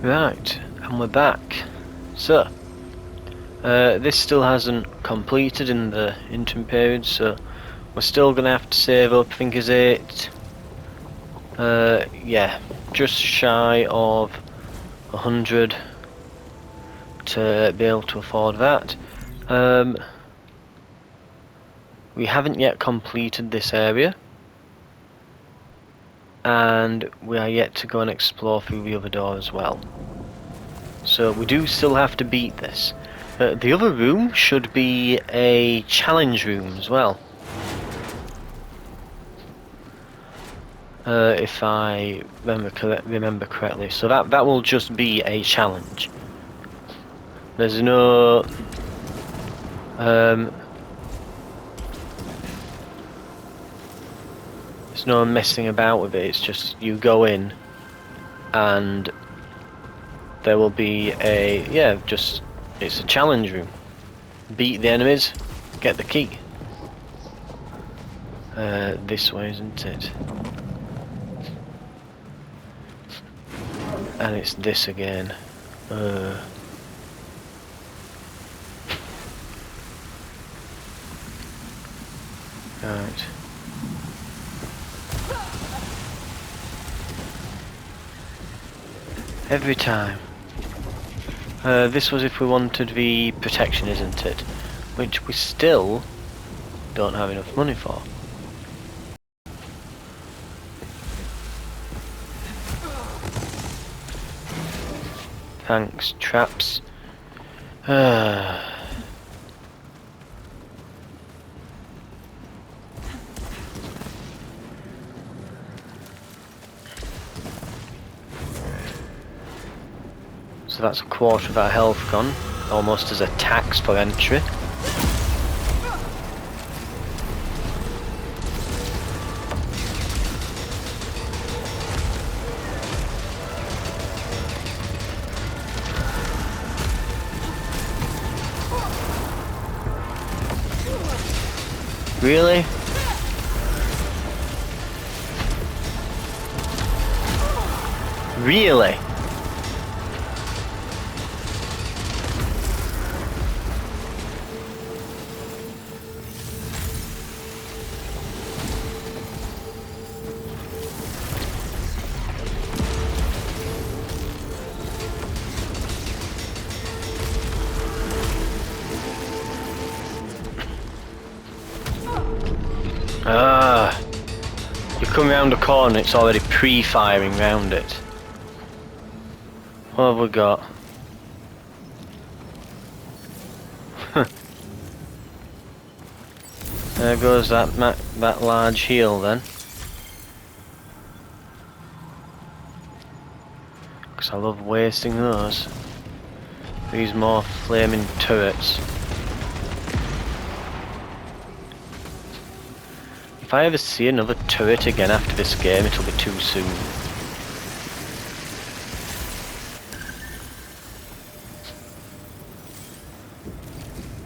Right, and we're back. So, this still hasn't completed in the interim period, so we're still gonna have to save up. I think is it? Yeah, just shy of 100 to be able to afford that. We haven't yet completed this area, and we are yet to go and explore through the other door as well. So we do still have to beat this. The other room should be a challenge room as well. If I remember correctly. So that will just be a challenge. There's no... there's no messing about with it, it's just you go in and there will be a... yeah, just... it's a challenge room. Beat the enemies, get the key. This way, isn't it? And it's this again. Right. Every time. This was if we wanted the protection, isn't it? Which we still don't have enough money for. Thanks, traps. So that's a quarter of our health gone, almost as a tax for entry. Really? Really? You come round the corner, it's already pre-firing round it. What have we got? There goes that large heal then. Because I love wasting those. These more flaming turrets. If I ever see another turret again after this game, it'll be too soon.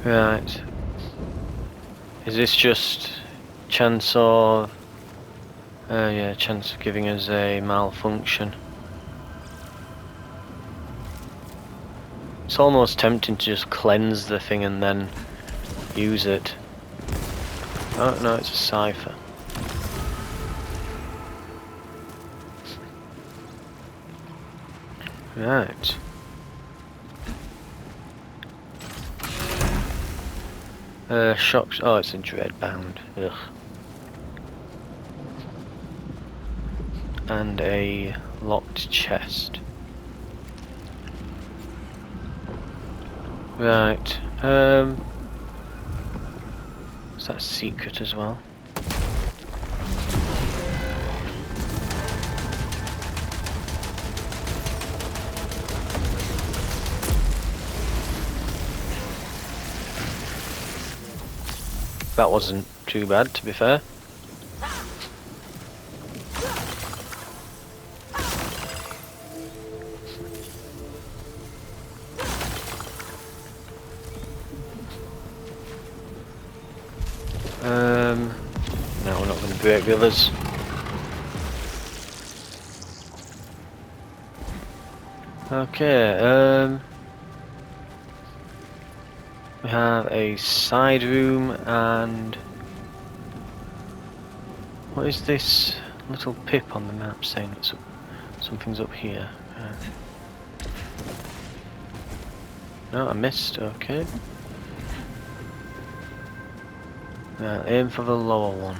Right. Is this just chance of... yeah, chance of giving us a malfunction. It's almost tempting to just cleanse the thing and then use it. Oh no, it's a cipher. Right. Shocks. Oh, it's a dreadbound. Ugh. And a locked chest. Right. Is that secret as well? That wasn't too bad, to be fair. No, we're not going to break the others. Okay, we have a side room and what is this little pip on the map saying that something's up here? No, I missed, okay. Aim for the lower one.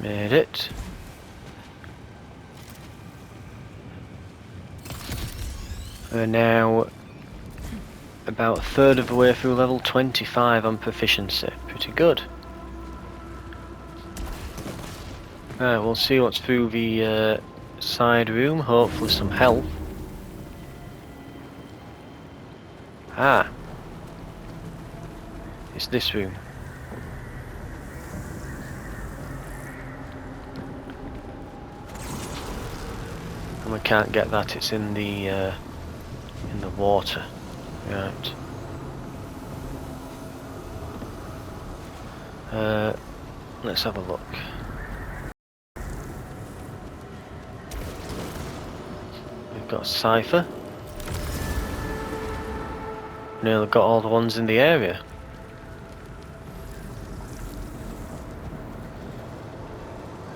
Made it. We're now about a third of the way through level 25 on proficiency. Pretty good. Right, we'll see what's through the side room. Hopefully some health. Ah. It's this room. And we can't get that, it's in the water. Right. Let's have a look. We've got a cipher. Nearly got all the ones in the area.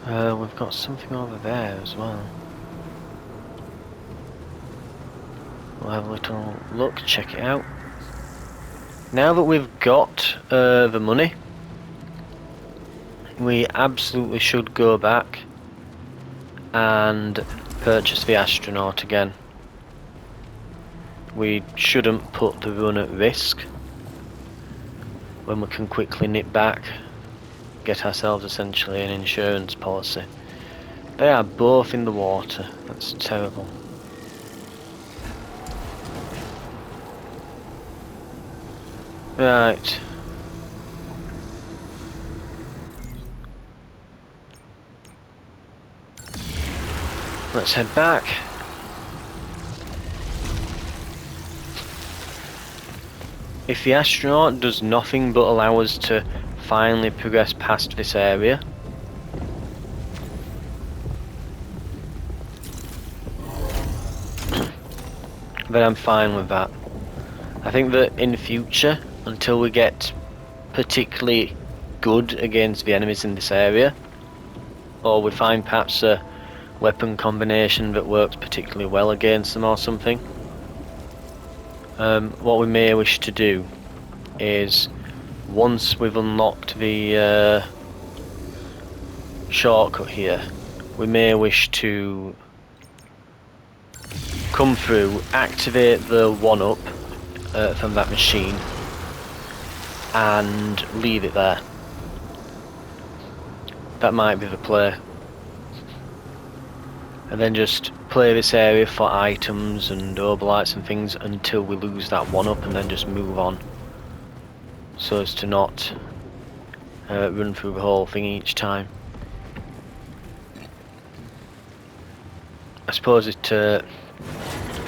We've got something over there as well. We'll have a little look, check it out. Now that we've got the money, we absolutely should go back and purchase the astronaut again. We shouldn't put the run at risk when we can quickly nip back, get ourselves essentially an insurance policy. They are both in the water, that's terrible. Right. Let's head back. If the astronaut does nothing but allow us to finally progress past this area, then I'm fine with that. I think that in the future, until we get particularly good against the enemies in this area, or we find perhaps a weapon combination that works particularly well against them or something, what we may wish to do is, once we've unlocked the shortcut here, we may wish to come through, activate the 1-up from that machine and leave it there. That might be the play. And then just play this area for items and overlights and things until we lose that 1-up, and then just move on, so as to not run through the whole thing each time. I suppose it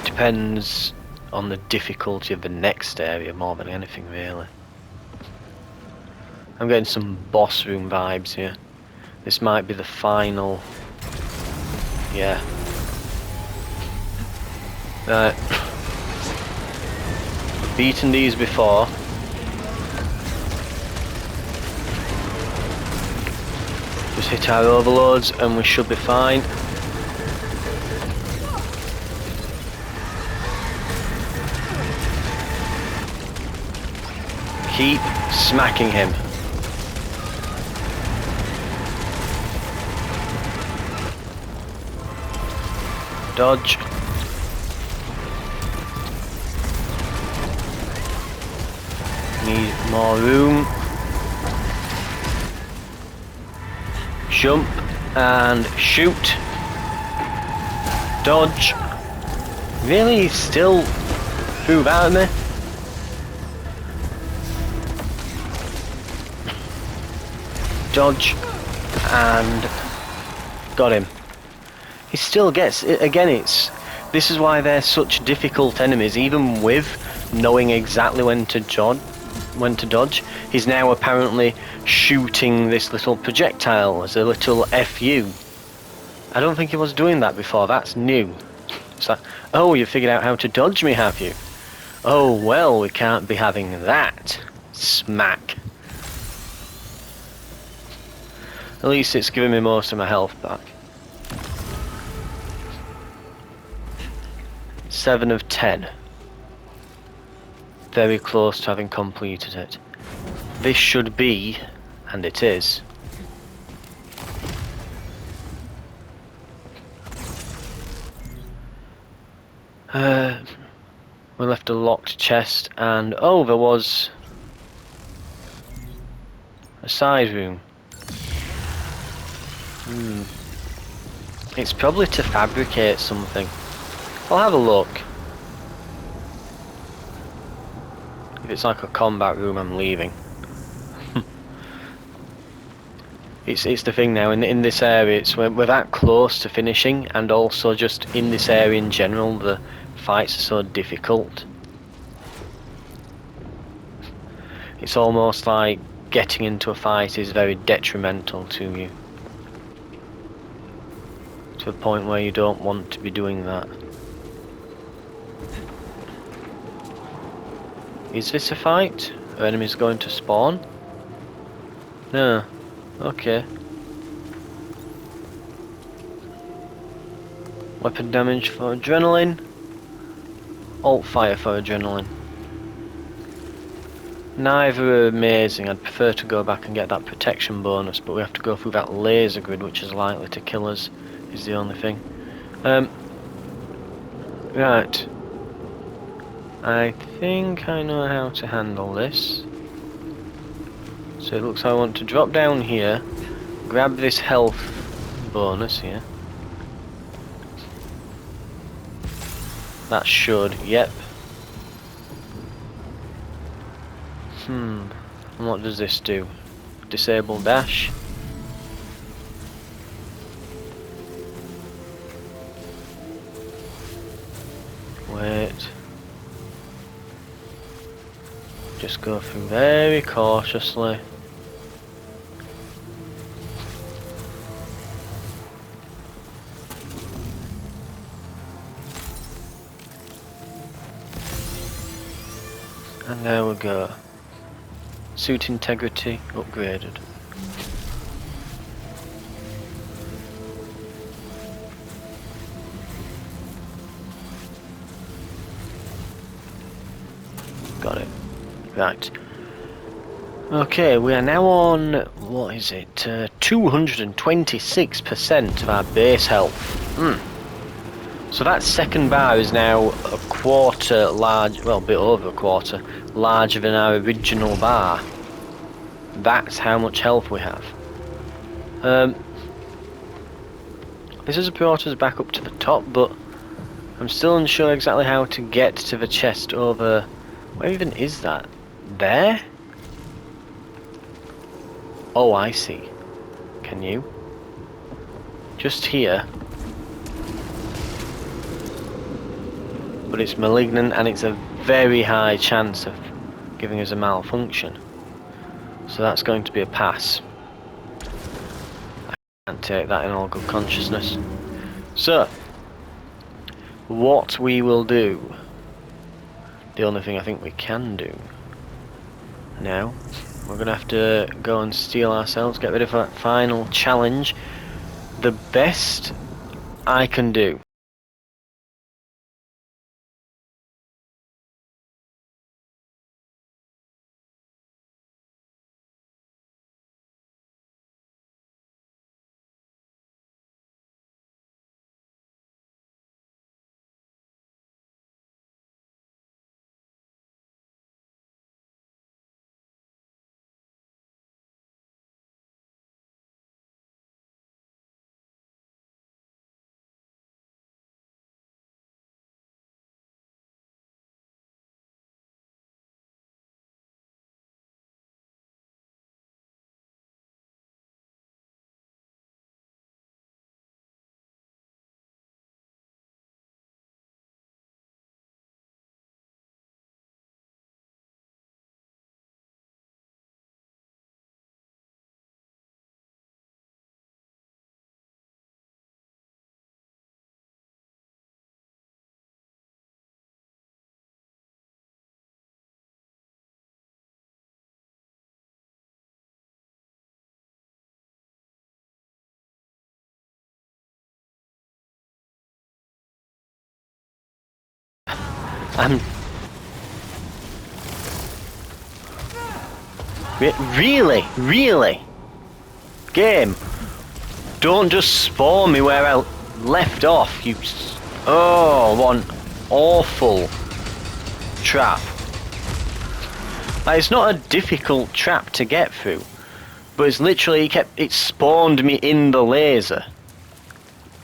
depends on the difficulty of the next area more than anything, really. I'm getting some boss room vibes here. This might be the final. Yeah. Right. Beaten these before. Just hit our overloads and we should be fine. Keep smacking him. Dodge. Need more room. Jump and shoot. Dodge. Really? Still move out of me? Dodge and got him. He still gets it again. This is why they're such difficult enemies, even with knowing exactly when to dodge. He's now apparently shooting this little projectile as a little FU. I don't think he was doing that before. That's new. It's like, oh, you figured out how to dodge me, have you? Oh, well, we can't be having that. Smack. At least it's giving me most of my health back. 7 of 10. Very close to having completed it. This should be, and it is. We left a locked chest and, oh, there was a side room. It's probably to fabricate something. I'll have a look. If it's like a combat room, I'm leaving. It's the thing now, in this area, it's we're that close to finishing, and also just in this area in general, the fights are so difficult. It's almost like getting into a fight is very detrimental to you. To the point where you don't want to be doing that. Is this a fight? Are enemies going to spawn? No. Okay. Weapon damage for adrenaline. Alt fire for adrenaline. Neither are amazing. I'd prefer to go back and get that protection bonus, but we have to go through that laser grid, which is likely to kill us, is the only thing. Right. I think I know how to handle this. So it looks like I want to drop down here, grab this health bonus here. That should, yep. And what does this do? Disable dash. Wait. Just go through very cautiously. And there we go. Suit integrity upgraded. Got it. Right. Okay, we are now on, what is it, 226% of our base health. So that second bar is now a quarter large, well, a bit over a quarter, larger than our original bar. That's how much health we have. This has brought us back up to the top, but I'm still unsure exactly how to get to the chest over... Where even is that? There? Oh, I see. Can you? Just here. But it's malignant and it's a very high chance of giving us a malfunction. So that's going to be a pass. I can't take that in all good consciousness. So, what we will do, the only thing I think we can do now, we're going to have to go and steel ourselves, get rid of that final challenge. The best I can do I'm... Really? Really? Game? Don't just spawn me where I left off, you... Oh, what an awful trap. Like, it's not a difficult trap to get through, but it's literally it spawned me in the laser.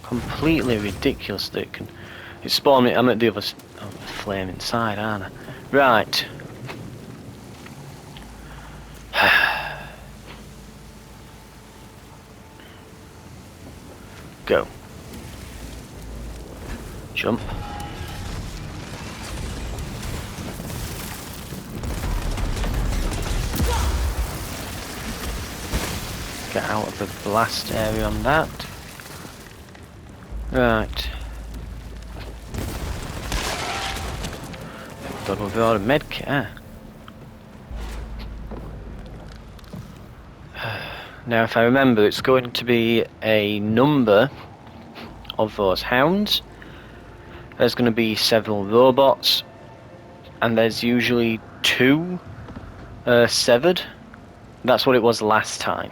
Completely ridiculous that it spawned me. I'm at the other flame inside, aren't I? Right. Go. Jump. Get out of the blast area on that. Right. Thought we'll go out of medkit, eh? Now, if I remember, it's going to be a number of those hounds. There's going to be several robots, and there's usually 2 severed. That's what it was last time.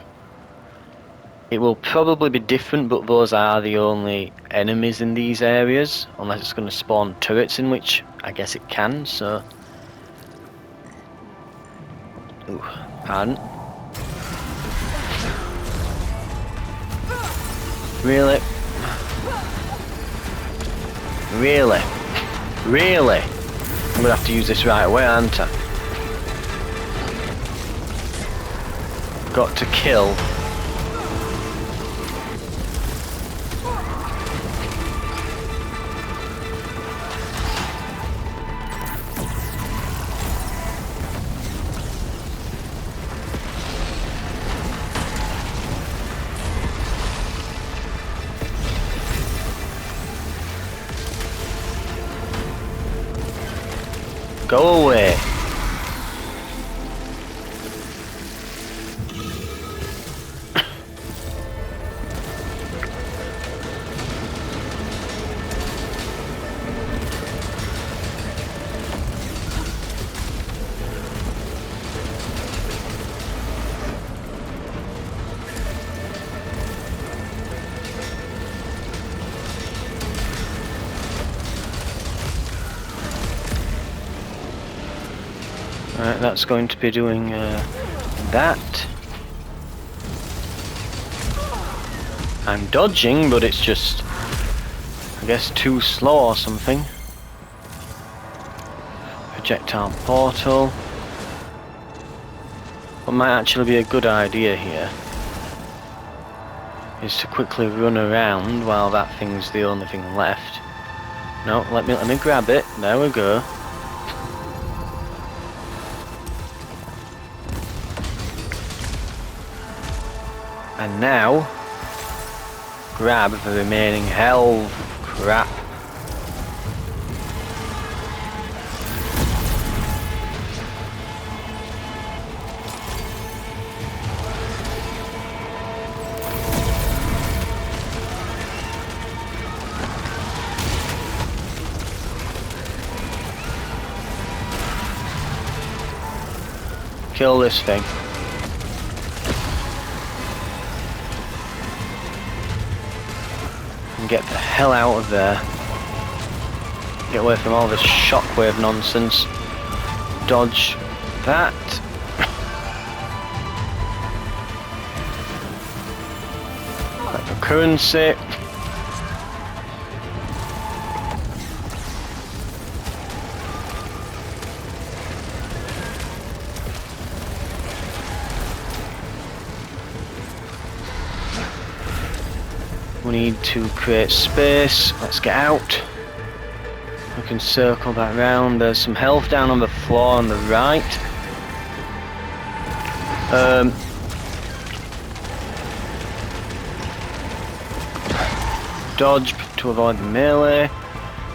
It will probably be different, but those are the only enemies in these areas, unless it's going to spawn turrets, in which I guess it can, so... Ooh, pardon. Really? Really? Really? I'm gonna have to use this right away, aren't I? Got to kill. Go away. Right, that's going to be doing that. I'm dodging, but it's just, I guess, too slow or something. Projectile portal. What might actually be a good idea here is to quickly run around while that thing's the only thing left. No, let me grab it. There we go. And now, grab the remaining health. Crap. Kill this thing. And get the hell out of there. Get away from all this shockwave nonsense. Dodge that. Collect the currency. We need to create space. Let's get out. We can circle that round. There's some health down on the floor on the right. Dodge to avoid the melee.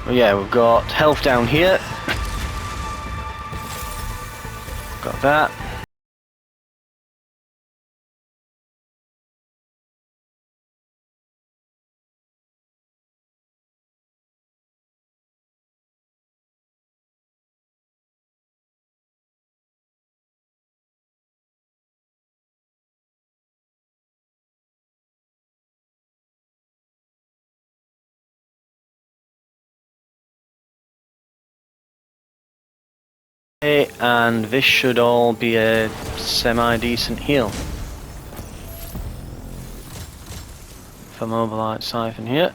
Oh yeah, we've got health down here. Got that. Okay, and this should all be a semi-decent heal. For Mobilite Siphon here.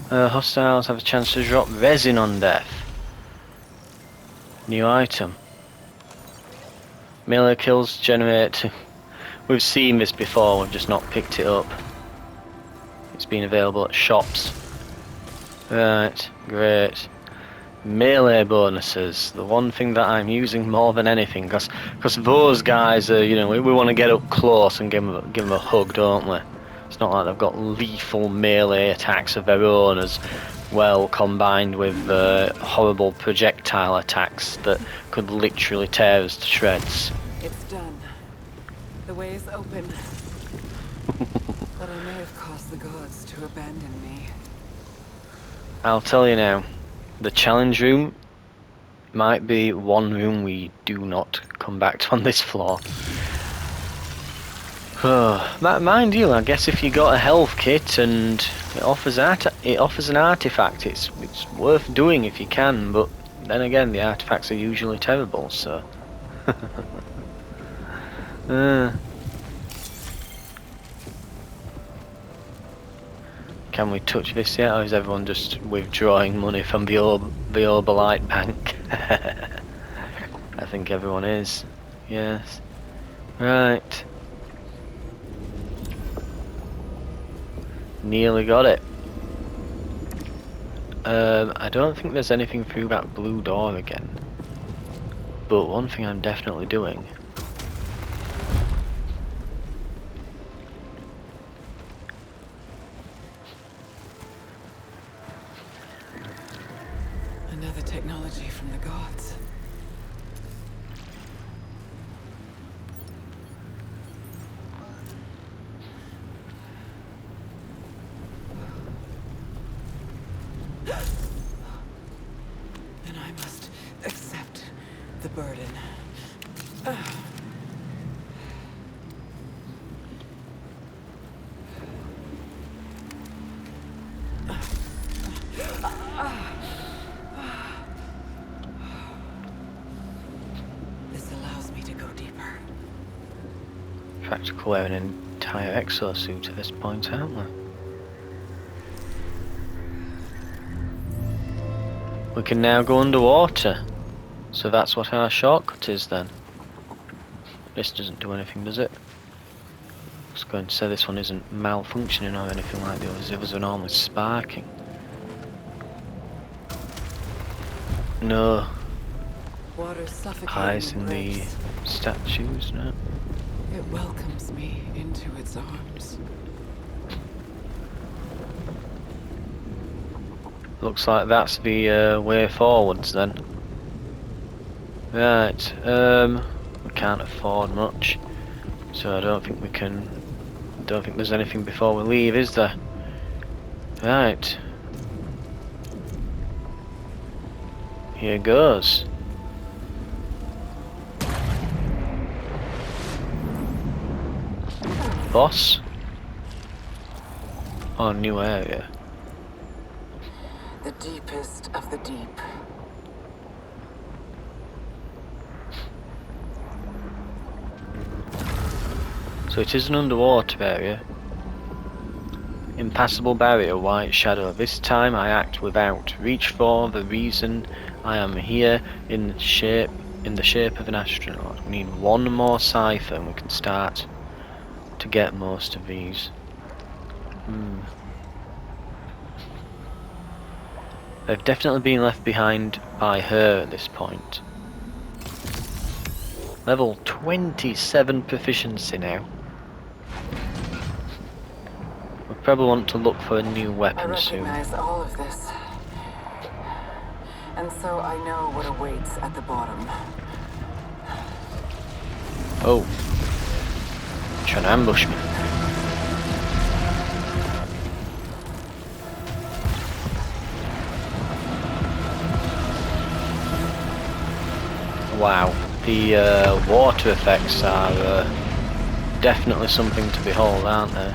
Hostiles have a chance to drop resin on death. New item. Melee kills generate... We've seen this before, we've just not picked it up. It's been available at shops. Right, great. Melee bonuses, the one thing that I'm using more than anything, because those guys are, you know, we want to get up close and give them a hug, don't we? It's not like they've got lethal melee attacks of their own as well, combined with horrible projectile attacks that could literally tear us to shreds. It's done. The way is open. But I may have caused the gods to abandon me. I'll tell you now, the challenge room might be one room we do not come back to on this floor. Mind you, I guess if you got a health kit and it offers an artifact, it's worth doing if you can. But then again, the artifacts are usually terrible, so. Can we touch this yet, or is everyone just withdrawing money from the Oberlite bank? I think everyone is. Yes. Right. Nearly got it. I don't think there's anything through that blue door again. But one thing I'm definitely doing. Another technology from the gods. Then I must accept the burden. This allows me to go deeper. Practical wearing an entire exosuit at this point, aren't we? We can now go underwater. So that's what our shortcut is then. This doesn't do anything, does it? I was going to say this one isn't malfunctioning or anything like the others. The others are normally sparking. No. Water suffocating Eyes in the embrace. statues, no? It welcomes me into its arms. Looks like that's the way forwards then. Right, we can't afford much, so I don't think we can. Don't think there's anything before we leave, is there? Right. Here goes. Boss? Oh, new area. The deepest of the deep. So it is an underwater area. Impassable barrier, white shadow. This time I act without. Reach for the reason I am here in the shape of an astronaut. We need one more cipher and we can start to get most of these. They've definitely been left behind by her at this point. Level 27 proficiency now. We probably want to look for a new weapon soon. I recognize all of this. And so I know what awaits at the bottom. Oh. Trying to ambush me. Wow. The water effects are definitely something to behold, aren't they?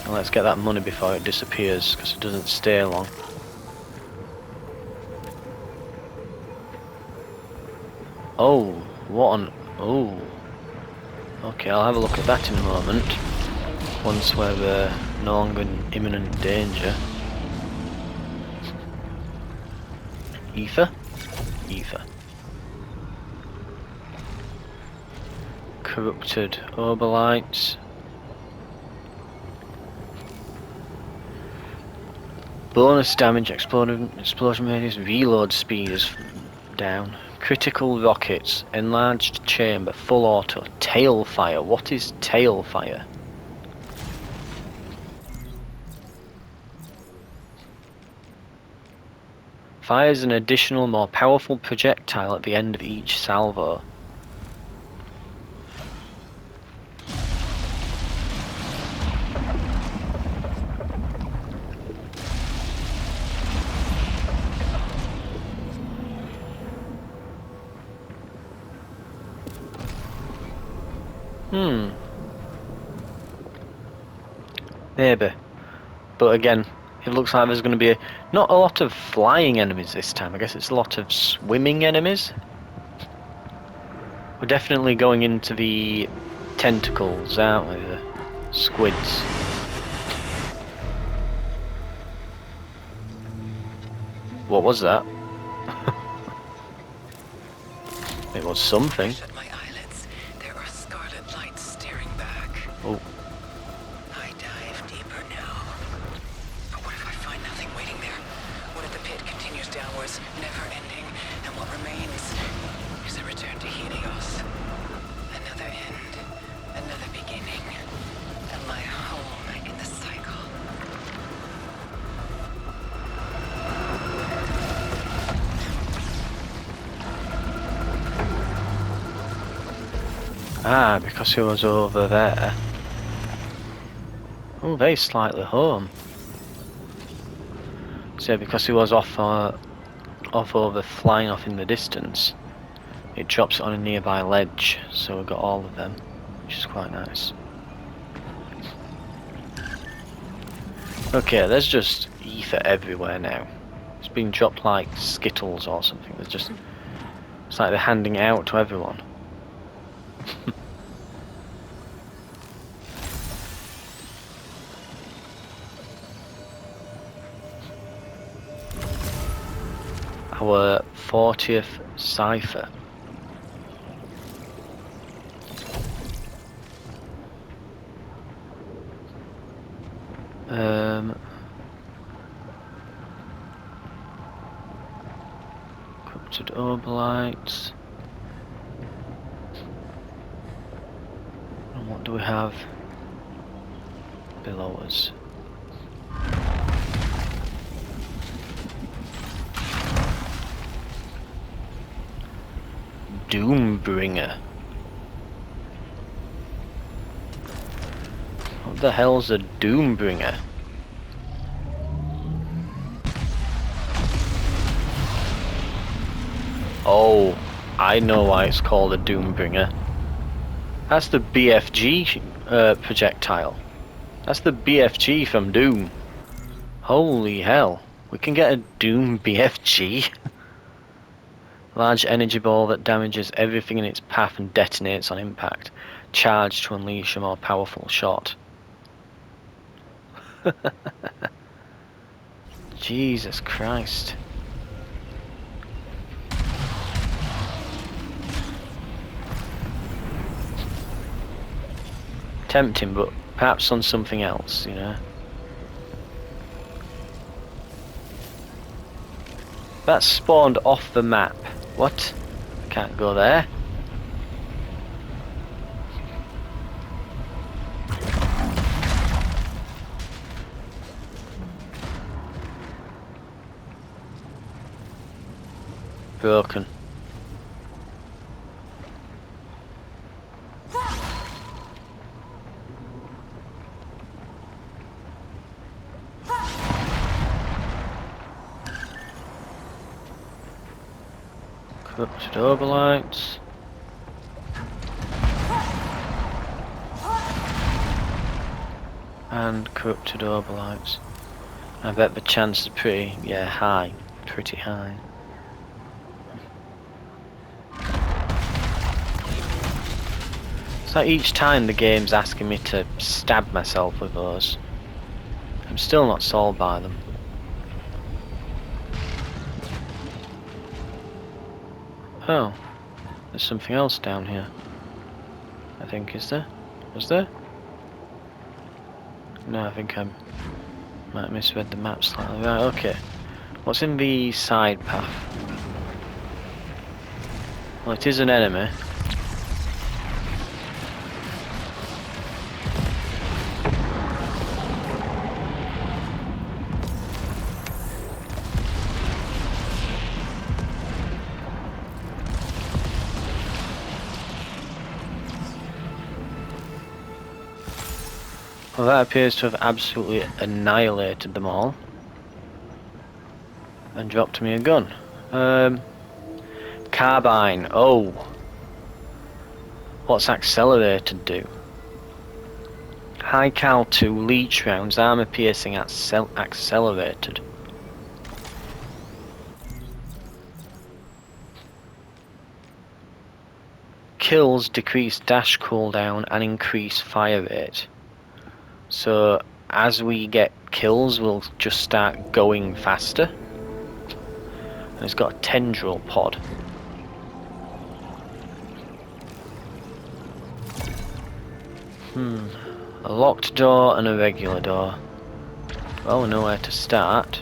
And let's get that money before it disappears, because it doesn't stay long. Oh, what on... Oh. Okay, I'll have a look at that in a moment. Once we're no longer in imminent danger. Ether? Ether. Corrupted Oberlights. Bonus damage, explosion radius, reload speed is down. Critical rockets, enlarged chamber, full auto, tail fire. What is tail fire? Fires an additional, more powerful projectile at the end of each salvo. Maybe. But again, it looks like there's going to be not a lot of flying enemies this time. I guess it's a lot of swimming enemies. We're definitely going into the tentacles, aren't we? The squids. What was that? It was something. Shut my eyelids. There are scarlet lights staring back. Oh. I dive deeper now. But what if I find nothing waiting there? What if the pit continues downwards, never ending, and what remains is a return to Helios? Another end, another beginning, and my home in the cycle. Ah, because he was over there. Oh, very slightly home. So because he was off over flying off in the distance, it drops it on a nearby ledge, so we've got all of them, which is quite nice. Okay, there's just ether everywhere now. It's being dropped like Skittles or something. There's just... It's like they're handing it out to everyone. Our 40th cipher. Corrupted Oberlights. And what do we have below us? Doombringer. What the hell's a Doombringer? Oh, I know why it's called a Doombringer. That's the BFG projectile. That's the BFG from Doom. Holy hell. We can get a Doom BFG. Large energy ball that damages everything in its path and detonates on impact. Charged to unleash a more powerful shot. Jesus Christ. Tempting, but perhaps on something else, you know. That spawned off the map. What? I can't go there. Broken. Corrupted Oberlights. And corrupted overlights. I bet the chance is pretty, yeah, high. Pretty high. It's like each time the game's asking me to stab myself with those. I'm still not sold by them. Oh, there's something else down here. I think, is there? Was there? No, I think I might have misread the map slightly. Right, okay. What's in the side path? Well, it is an enemy. Well, that appears to have absolutely annihilated them all. And dropped me a gun. Carbine. Oh. What's accelerated do? High cal 2 leech rounds, armor piercing accelerated. Kills decrease dash cooldown and increase fire rate. So as we get kills, we'll just start going faster. And it's got a tendril pod. A locked door and a regular door. Well, we know where to start.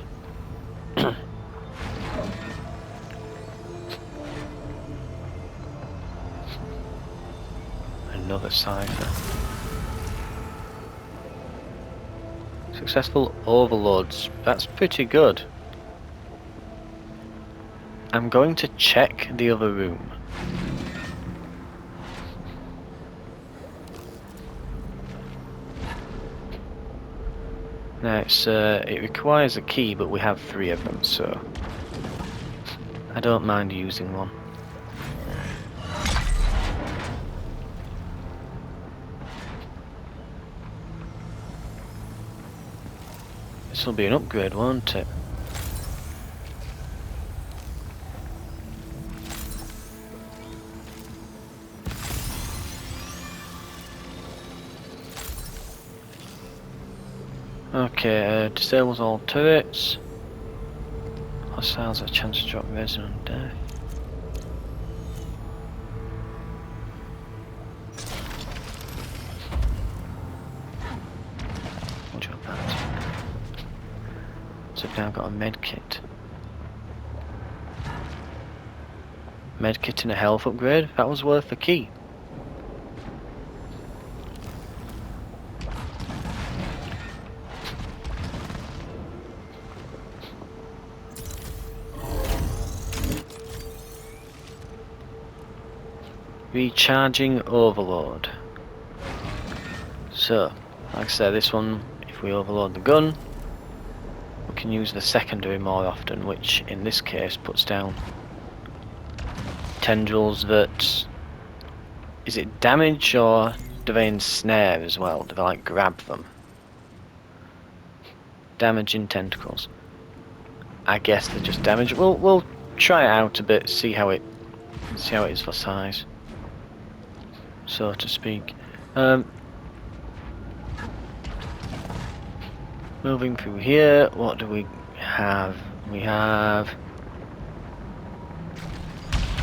Another cipher. Successful overloads. That's pretty good. I'm going to check the other room. Now it requires a key, but we have 3 of them, so I don't mind using one. This will be an upgrade, won't it? Okay, disables all turrets. Hostiles have a chance to drop resin on death. We'll drop that. So we've now got a med kit. Med kit and a health upgrade. That was worth the key. Recharging overload. So, like I said, this one, if we overload the gun, we can use the secondary more often, which in this case puts down tendrils that... Is it damage or do they ensnare as well? Do they like grab them? Damaging tentacles. I guess they're just damage. We'll try it out a bit, see how it is for size, so to speak. Moving through here, what do we have? We have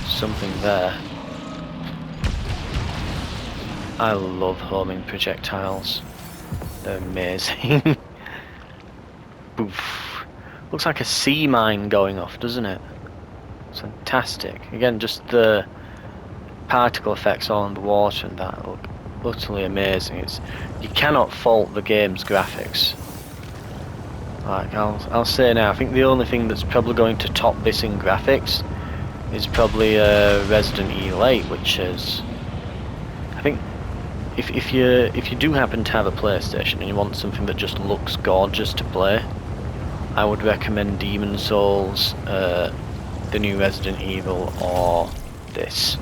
something there. I love homing projectiles. They're amazing. Boof. Looks like a sea mine going off, doesn't it? It's fantastic. Again, just the particle effects all underwater and that look utterly amazing. You cannot fault the game's graphics. Like I'll say now, I think the only thing that's probably going to top this in graphics is probably Resident Evil 8, which is, I think, if you do happen to have a PlayStation and you want something that just looks gorgeous to play, I would recommend Demon's Souls, the new Resident Evil, or this.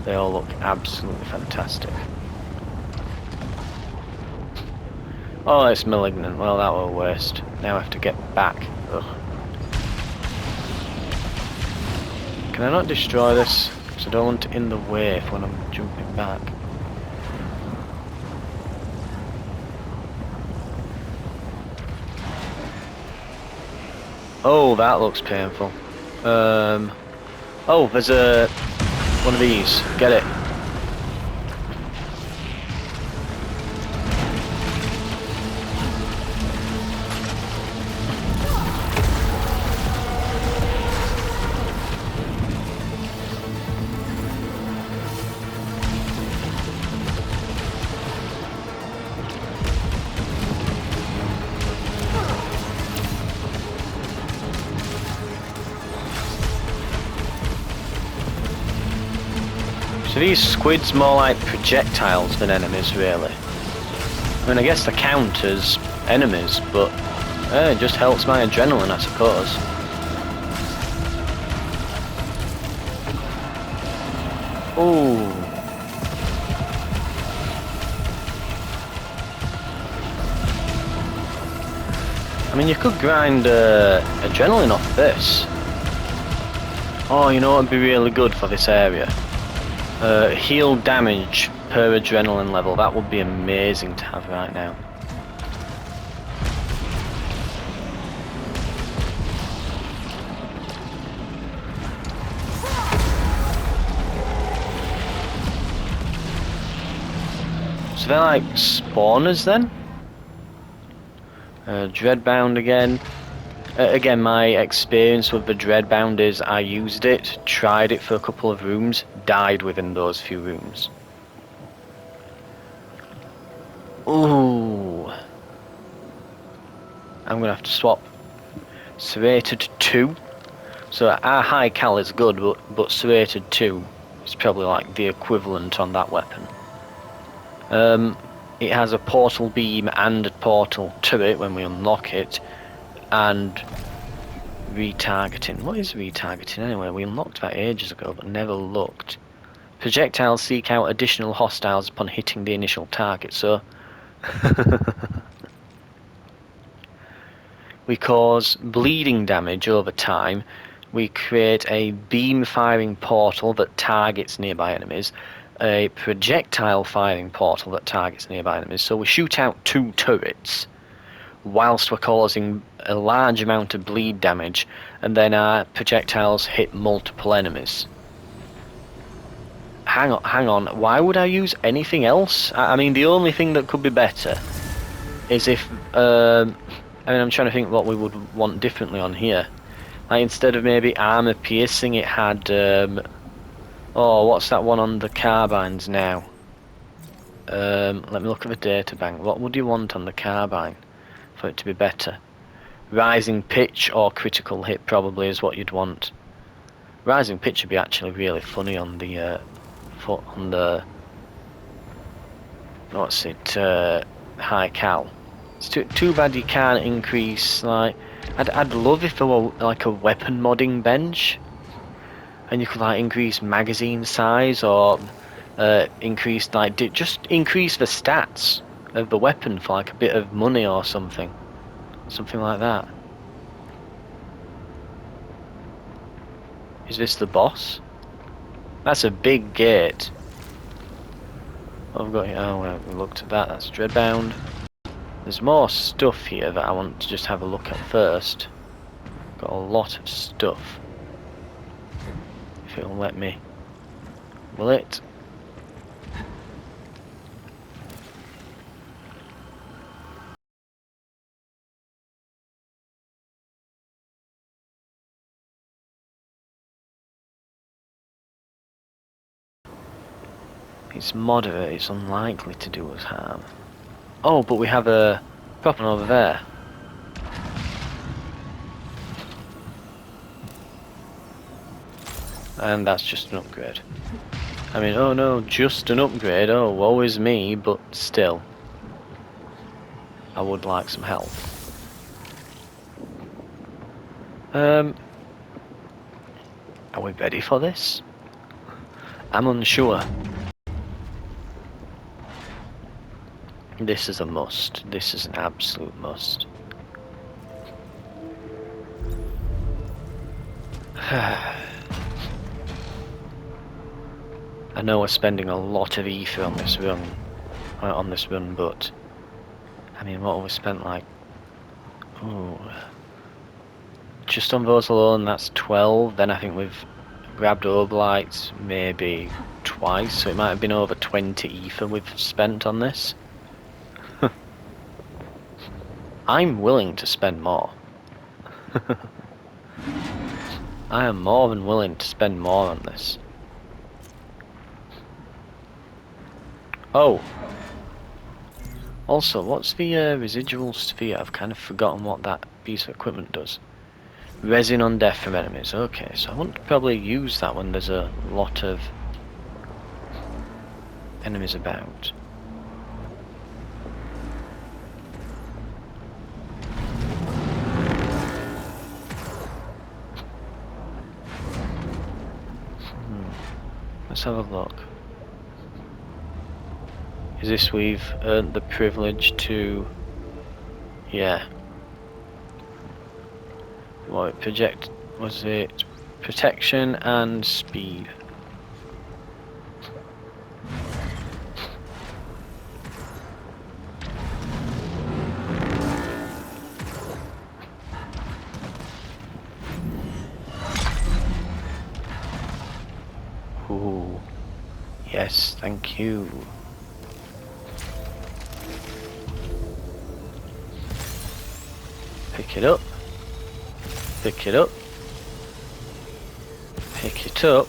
They all look absolutely fantastic. Oh, it's malignant. Well, that were worst. Now I have to get back. Ugh. Can I not destroy this? Because I don't want it in the way when I'm jumping back. Oh, that looks painful. Oh, there's one of these. Get it. So these squids more like projectiles than enemies, really. I mean, I guess they count as enemies, but it just helps my adrenaline, I suppose. Ooh. I mean, you could grind adrenaline off this. Oh, you know what would be really good for this area? Heal damage per adrenaline level. That would be amazing to have right now. So they're like spawners then? Dreadbound again. Again, my experience with the Dreadbound is I used it, tried it for a couple of rooms, died within those few rooms. Ooh. I'm gonna have to swap Serrated 2. So our high cal is good, but Serrated 2 is probably like the equivalent on that weapon. It has a portal beam and a portal turret when we unlock it, and retargeting. What is retargeting anyway? We unlocked that ages ago, but never looked. Projectiles seek out additional hostiles upon hitting the initial target, so we cause bleeding damage over time. We create a beam firing portal that targets nearby enemies, a projectile firing portal that targets nearby enemies. So we shoot out 2 turrets whilst we're causing a large amount of bleed damage, and then our projectiles hit multiple enemies. Hang on, why would I use anything else? I mean, the only thing that could be better is if, I mean, I'm trying to think what we would want differently on here. Like, instead of maybe armor piercing, it had, oh, what's that one on the carbines now? Let me look at the data bank. What would you want on the carbine for it to be better? Rising pitch or critical hit probably is what you'd want. Rising pitch would be actually really funny on the what's it, high cal. It's too bad you can't increase, like, I'd love if there were like a weapon modding bench and you could like increase magazine size or increase, like, just increase the stats of the weapon for like a bit of money or something like that. Is this the boss? That's a big gate. What have we got here? Oh, we looked at that. That's Dreadbound. There's more stuff here that I want to just have a look at first. Got a lot of stuff. If it'll let me. Will it? It's moderate, it's unlikely to do us harm. Oh, but we have a proper one over there. And that's just an upgrade. I mean, oh no, just an upgrade. Oh, woe is me, but still. I would like some help. Are we ready for this? I'm unsure. This is a must. This is an absolute must. I know we're spending a lot of ether on this run, but I mean, what have we spent, like, ooh, just on those alone, that's 12. Then I think we've grabbed Oblights maybe twice, so it might have been over 20 ether we've spent on this. I'm willing to spend more. I am more than willing to spend more on this. Oh! Also, what's the residual sphere? I've kind of forgotten what that piece of equipment does. Resin on death from enemies. Okay, so I want to probably use that when there's a lot of enemies about. Let's have a look. Is this we've earned the privilege to... Yeah. What project was it? Protection and speed. Ooh. Yes, thank you. Pick it up. Pick it up. Pick it up.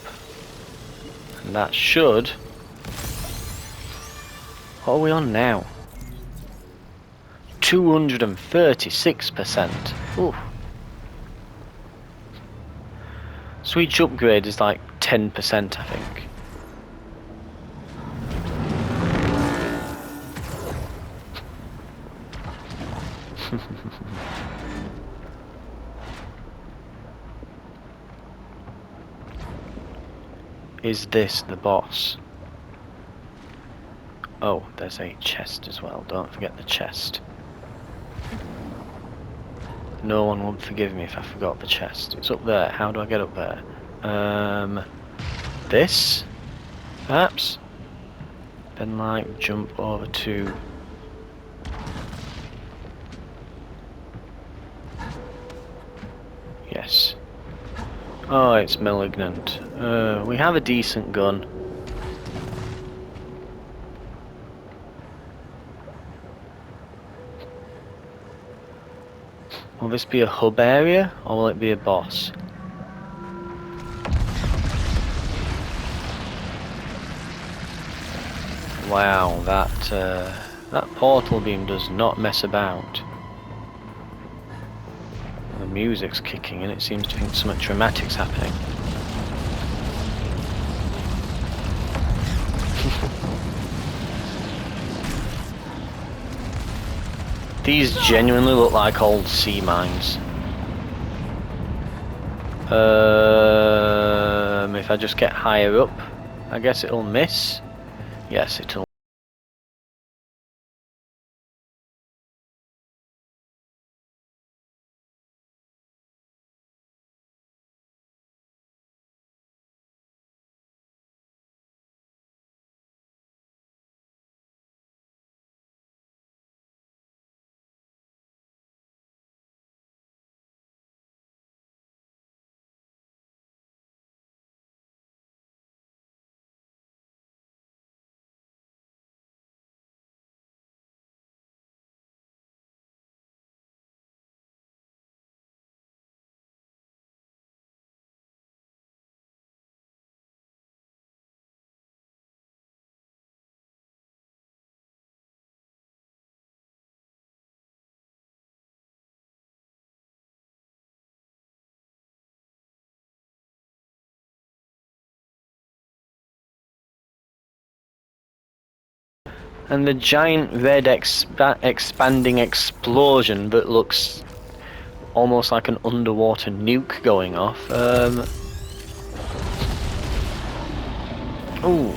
And that should... What are we on now? 236%. Ooh. So each upgrade is like 10%, I think. Is this the boss? Oh, there's a chest as well. Don't forget the chest. No one would forgive me if I forgot the chest. It's up there. How do I get up there? This? Perhaps? Then, like, jump over to... Yes. Oh, it's malignant. We have a decent gun. Will this be a hub area, or will it be a boss? Wow, that portal beam does not mess about. The music's kicking and it seems to think something dramatic's happening. These genuinely look like old sea mines. If I just get higher up, I guess it'll miss. Yes, it'll. And the giant red expanding explosion that looks almost like an underwater nuke going off. Ooh.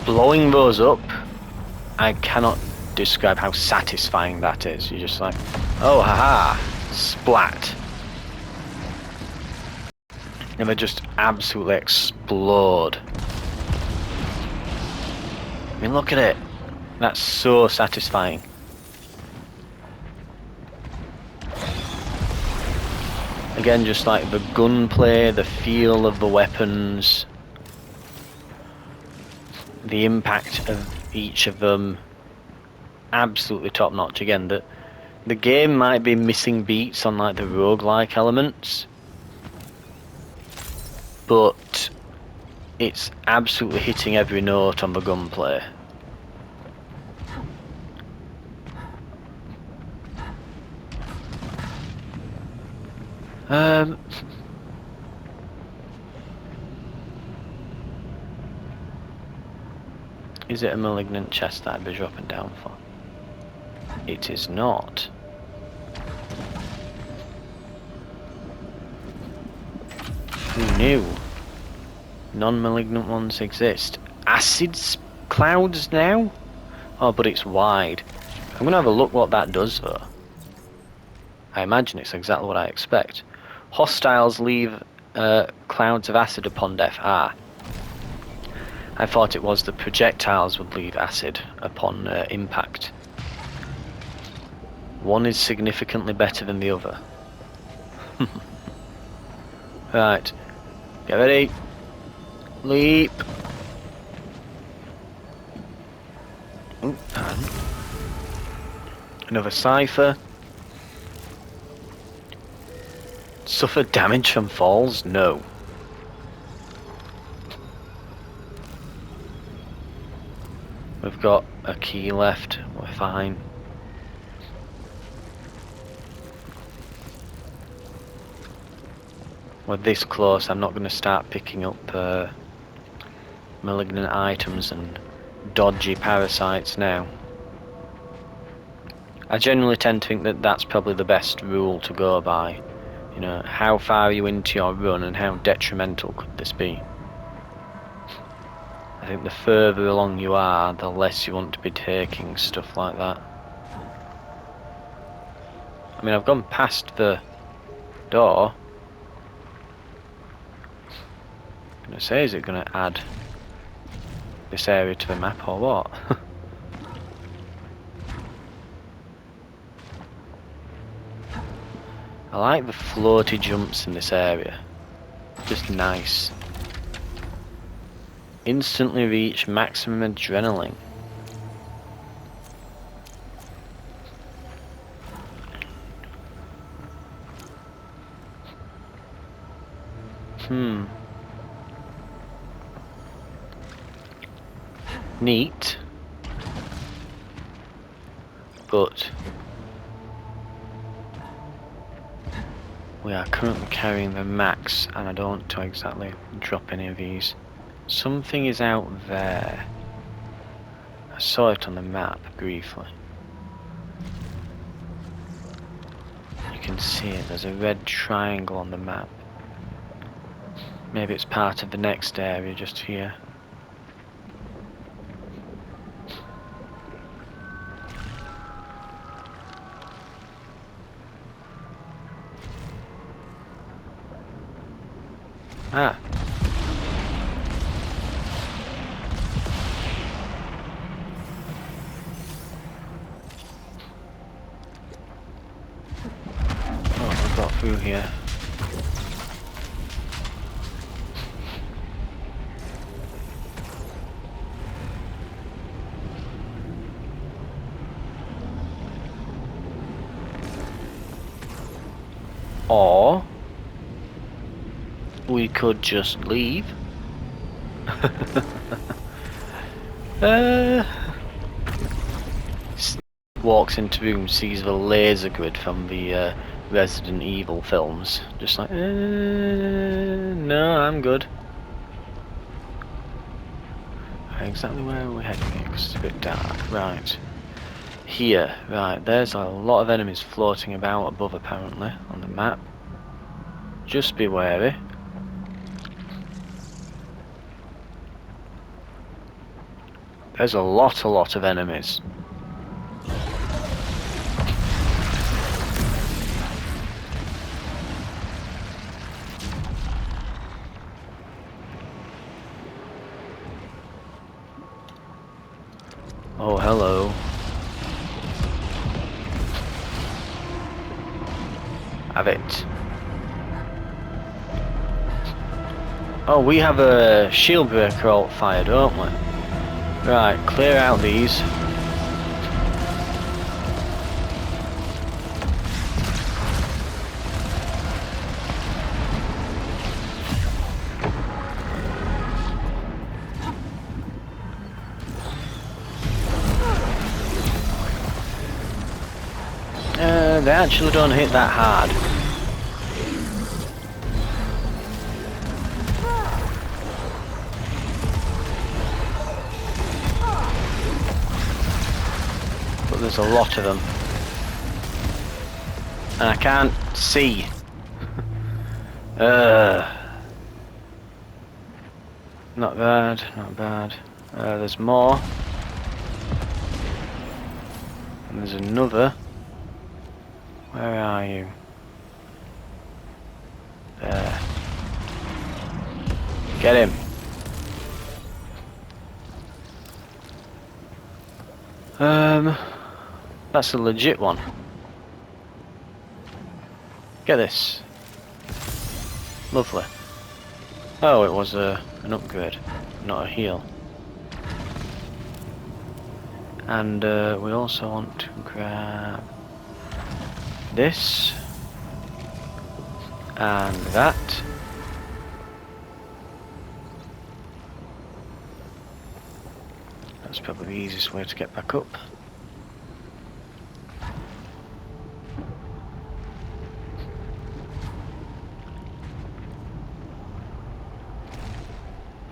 Blowing those up I cannot describe how satisfying that is. You're just like, oh, haha, splat. And they just absolutely explode. I mean, look at it. That's so satisfying. Again, just like the gunplay, the feel of the weapons, the impact of each of them, absolutely top notch. Again, the game might be missing beats on like the roguelike elements, but it's absolutely hitting every note on the gunplay. Is it a malignant chest that I'd be dropping down for? It is not. Who knew? Non-malignant ones exist. Acid clouds now? Oh, but it's wide. I'm gonna have a look what that does though. I imagine it's exactly what I expect. Hostiles leave clouds of acid upon death. Ah. I thought it was the projectiles would leave acid upon impact. One is significantly better than the other. Right. Get ready. Leap. Ooh, and another cipher. Suffer damage from falls? No. We've got a key left. We're fine. We're this close. I'm not going to start picking up malignant items and dodgy parasites now. I generally tend to think that that's probably the best rule to go by. You know, how far are you into your run and how detrimental could this be? I think the further along you are, the less you want to be taking stuff like that. I mean, I've gone past the door. I'm gonna say, is it gonna add this area to the map or what? I like the floaty jumps in this area. Just nice. Instantly reach maximum adrenaline. Neat. But we are currently carrying the max and I don't want to exactly drop any of these. Something is out there. I saw it on the map briefly. You can see it, there's a red triangle on the map. Maybe it's part of the next area just here. Ah. Oh, we got through here. Or we could just leave. Walks into room, sees the laser grid from the Resident Evil films. Just like, no, I'm good. Exactly where are we heading here? 'Cause it's a bit dark. Right. Here. Right, there's a lot of enemies floating about above apparently on the map. Just be wary. There's a lot of enemies. Oh, hello. Have it. Oh, we have a shield breaker alt fire, don't we? Right, clear out these. They actually don't hit that hard. But there's a lot of them. And I can't see. Not bad, not bad. There's more. And there's another. Where are you? There. Get him. That's a legit one. Get this. Lovely. Oh, it was an upgrade, not a heal. And we also want to grab this and that. That's probably the easiest way to get back up.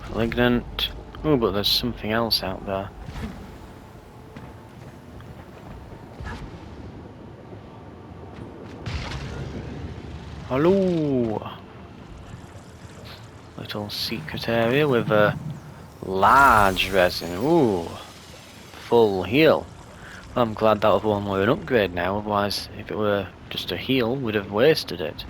Malignant. Oh, but there's something else out there. Hello! Little secret area with a large resin. Ooh! Full heal. I'm glad that other one were an upgrade now, otherwise if it were just a heal we'd have wasted it.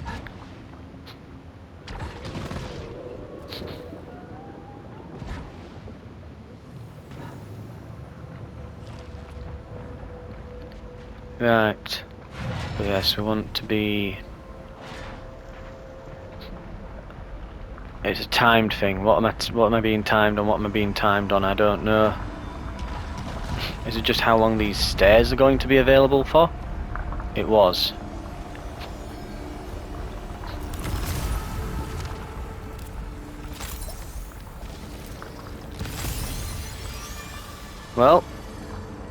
Right. But yes, we want to be... It's a timed thing. What am I being timed on? What am I being timed on? I don't know. Is it just how long these stairs are going to be available for? It was. Well,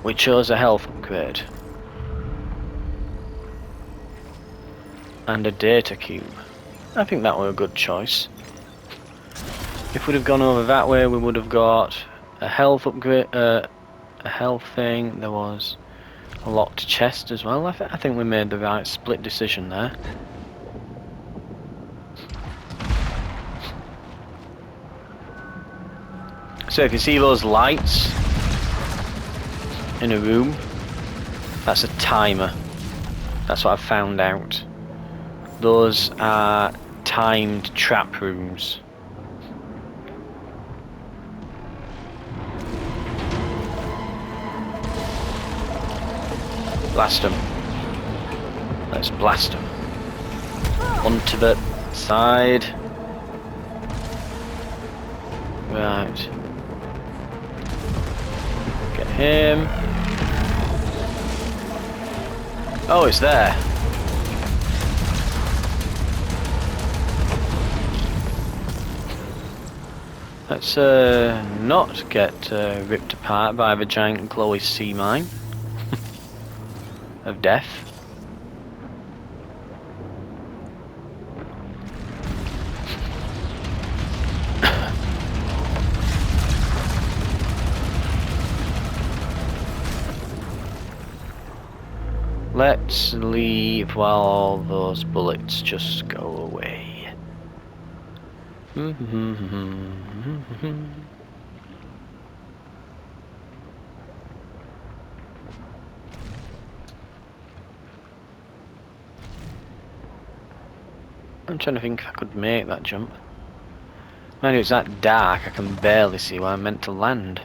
we chose a health upgrade. And a data cube. I think that were a good choice. If we'd have gone over that way, we would have got a health upgrade, a health thing. There was a locked chest as well. I think we made the right split decision there. So if you see those lights in a room, that's a timer. That's what I've found out. Those are timed trap rooms. Blast them. Let's blast them. Onto the side. Right. Get him. Oh, it's there. Let's not get ripped apart by the giant glowy sea mine of death. Let's leave while all those bullets just go away. I'm trying to think if I could make that jump. Mind you, it's that dark, I can barely see where I'm meant to land.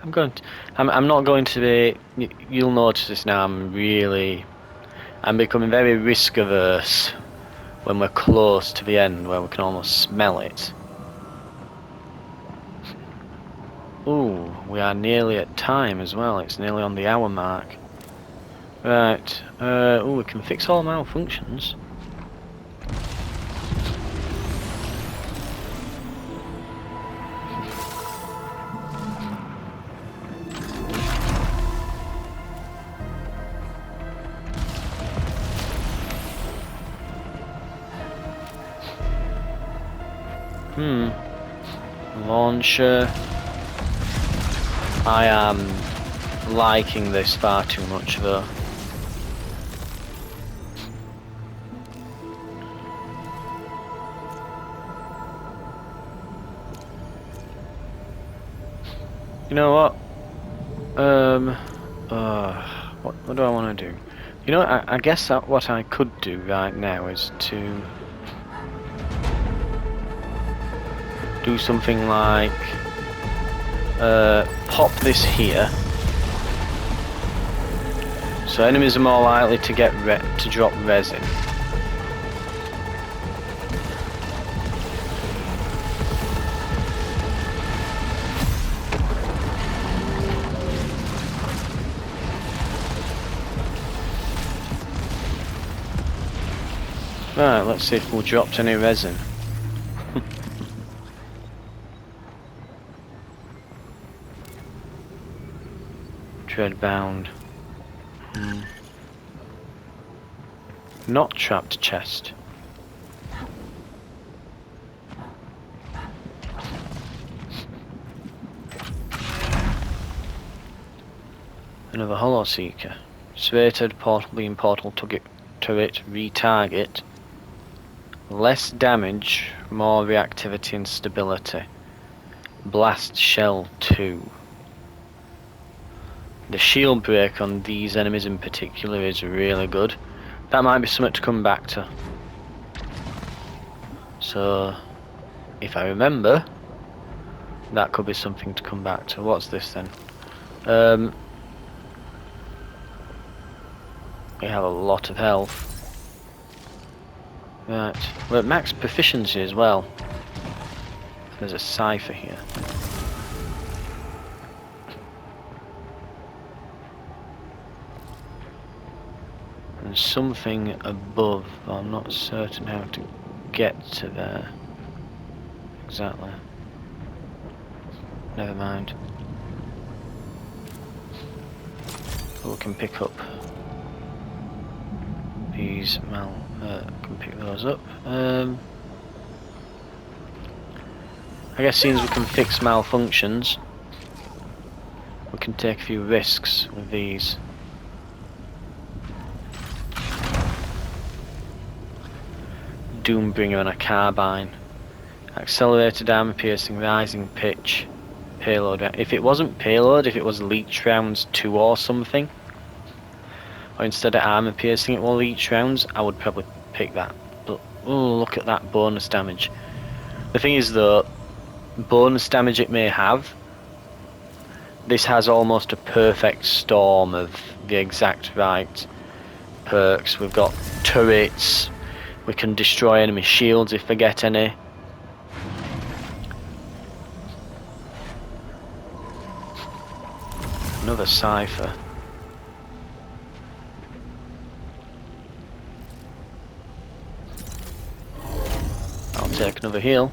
I'm not going to be... You'll notice this now, I'm becoming very risk averse when we're close to the end, where we can almost smell it. Ooh, we are nearly at time as well, it's nearly on the hour mark. Right, ooh, we can fix all malfunctions. Launcher. I am liking this far too much though. You know what? What do I want to do? You know, I guess that what I could do right now is to do something like pop this here, so enemies are more likely to get to drop resin. Right, let's see if we dropped any resin. Dreadbound. Not trapped chest. Another hollow seeker. Serrated portal beam portal turret retarget. Less damage, more reactivity and stability. Blast shell 2. The shield break on these enemies in particular is really good. That might be something to come back to. So, if I remember, that could be something to come back to. What's this then? We have a lot of health. Right, we're at max proficiency as well. There's a cipher here. And something above, but I'm not certain how to get to there. Exactly. Never mind. But we can pick up these can pick those up. I guess since we can fix malfunctions, we can take a few risks with these. Doombringer and a carbine. Accelerated armor piercing, rising pitch, payload. If it wasn't payload, if it was leech rounds 2 or something, or instead of armor piercing it will leech rounds, I would probably pick that. But oh, look at that bonus damage. The thing is though, bonus damage it may have, this has almost a perfect storm of the exact right perks. We've got turrets, we can destroy enemy shields if they get any. Another cipher. I'll take another heal.